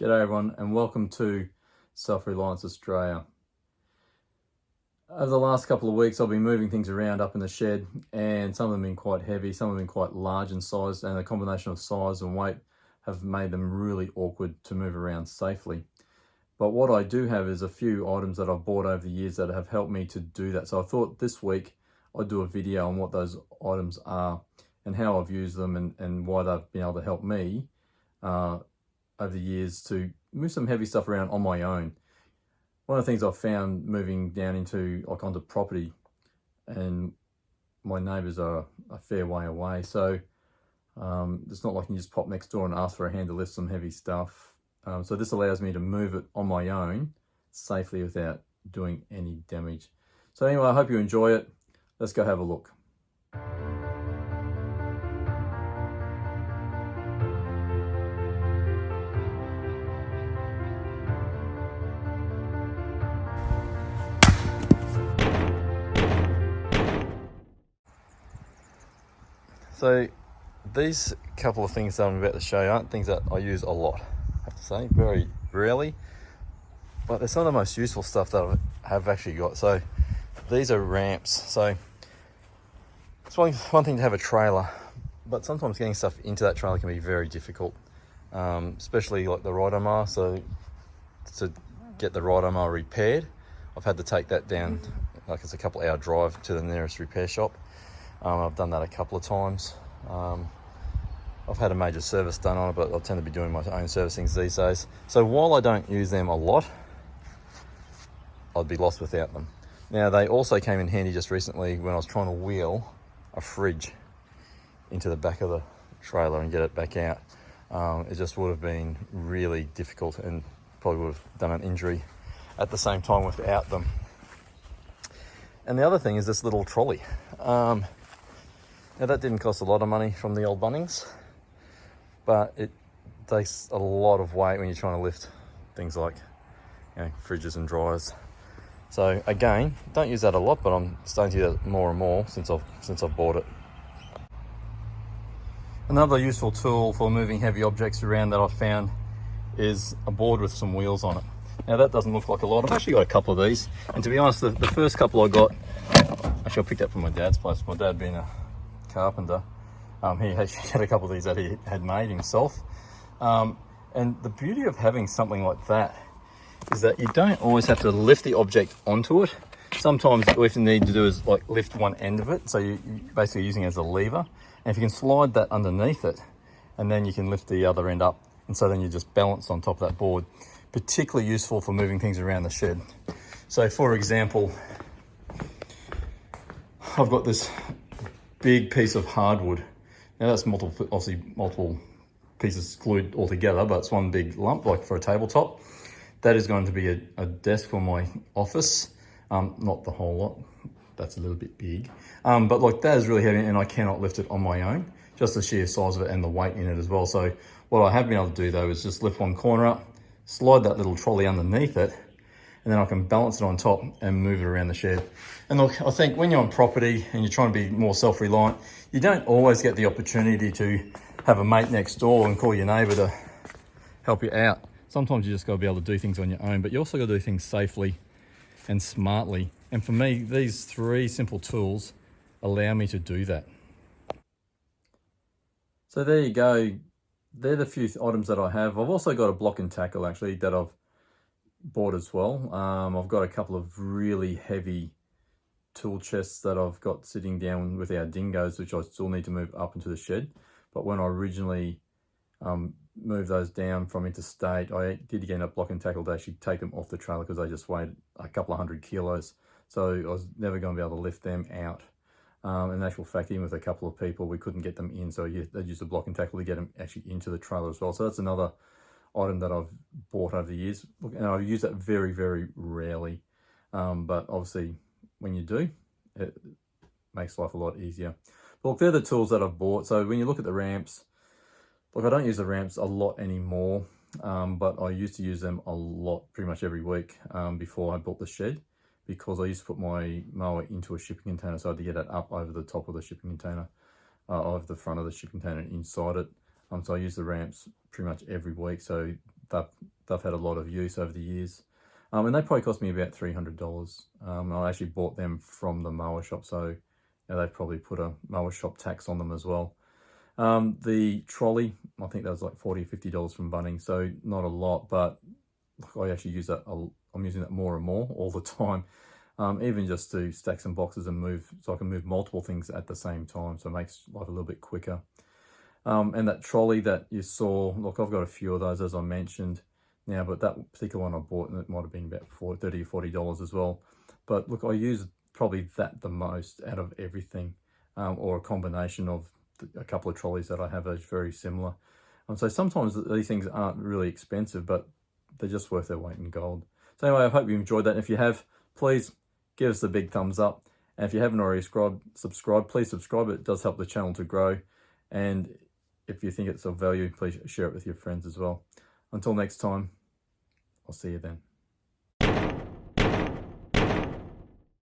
G'day everyone and welcome to Reliance Australia. Over the last couple of weeks I've been moving things around up in the shed, and some of them have been quite heavy, some have been quite large in size, and the combination of size and weight have made them really awkward to move around safely. But what I do have is a few items that I've bought over the years that have helped me to do that. So I thought this week I'd do a video on what those items are and how I've used them and why they've been able to help me over the years to move some heavy stuff around on my own. One of the things I've found moving down onto property, and my neighbours are a fair way away, so it's not like you can just pop next door and ask for a hand to lift some heavy stuff. So this allows me to move it on my own safely without doing any damage. So anyway, I hope you enjoy it. Let's go have a look. So these couple of things that I'm about to show you aren't things that I use a lot, I have to say, very rarely, but they're some of the most useful stuff that I have actually got. So these are ramps. So it's one thing to have a trailer, but sometimes getting stuff into that trailer can be very difficult, especially like the ride arm bar. So to get the ride arm bar repaired, I've had to take that down, like it's a couple hour drive to the nearest repair shop. I've done that a couple of times. I've had a major service done on it, but I tend to be doing my own servicings these days. So while I don't use them a lot, I'd be lost without them. Now, they also came in handy just recently when I was trying to wheel a fridge into the back of the trailer and get it back out. It just would have been really difficult and probably would have done an injury at the same time without them. And the other thing is this little trolley. Now that didn't cost a lot of money from the old Bunnings, but it takes a lot of weight when you're trying to lift things like, fridges and dryers. So again, don't use that a lot, but I'm starting to use that more and more since I've bought it. Another useful tool for moving heavy objects around that I've found is a board with some wheels on it. Now that doesn't look like a lot. I've actually got a couple of these, and to be honest, the first couple I got, actually I picked up from my dad's place. My dad being a carpenter, he actually had a couple of these that he had made himself. And the beauty of having something like that is that you don't always have to lift the object onto it. Sometimes what you need to do is like lift one end of it, so you're basically using it as a lever. And if you can slide that underneath it, and then you can lift the other end up, and so then you just balance on top of that board. Particularly useful for moving things around the shed. So for example, I've got this big piece of hardwood. Now that's obviously multiple pieces glued all together, but it's one big lump, like for a tabletop. That is going to be a desk for my office. Not the whole lot, that's a little bit big. But like that is really heavy, and I cannot lift it on my own, just the sheer size of it and the weight in it as well. So what I have been able to do though is just lift one corner up, slide that little trolley underneath it, and then I can balance it on top and move it around the shed. And look, I think when you're on property and you're trying to be more self-reliant, you don't always get the opportunity to have a mate next door and call your neighbour to help you out. Sometimes you just got to be able to do things on your own, but you also got to do things safely and smartly. And for me, these three simple tools allow me to do that. So there you go. They're the few items that I have. I've also got a block and tackle actually that I've bought as well. I've got a couple of really heavy tool chests that I've got sitting down with our dingoes, which I still need to move up into the shed. But when I originally moved those down from interstate, I did end up block and tackle to actually take them off the trailer because they just weighed a couple of 100 kilos. So I was never going to be able to lift them out. In actual fact, even with a couple of people, we couldn't get them in. So they'd use a block and tackle to get them actually into the trailer as well. So that's another item that I've bought over the years. And I use that very, very rarely. But obviously, when you do, it makes life a lot easier. But look, they're the tools that I've bought. So when you look at the ramps, look, I don't use the ramps a lot anymore. But I used to use them a lot, pretty much every week before I bought the shed, because I used to put my mower into a shipping container, so I had to get it up over the top of the shipping container, over the front of the shipping container and inside it. So I use the ramps pretty much every week, so they've had a lot of use over the years. And they probably cost me about $300. I actually bought them from the mower shop, so they've probably put a mower shop tax on them as well. The trolley, I think that was like $40 or $50 from Bunnings, so not a lot, but I actually use that. I'm using that more and more all the time, even just to stack some boxes and move, so I can move multiple things at the same time, so it makes life a little bit quicker. And that trolley that you saw, look, I've got a few of those, as I mentioned now, but that particular one I bought, and it might have been about $30 or $40 as well. But look, I use probably that the most out of everything, or a combination of a couple of trolleys that I have are very similar. So sometimes these things aren't really expensive, but they're just worth their weight in gold. So anyway, I hope you enjoyed that. If you have, please give us a big thumbs up. And if you haven't already subscribed, please subscribe. It does help the channel to grow. And if you think it's of value, please share it with your friends as well. Until next time, I'll see you then.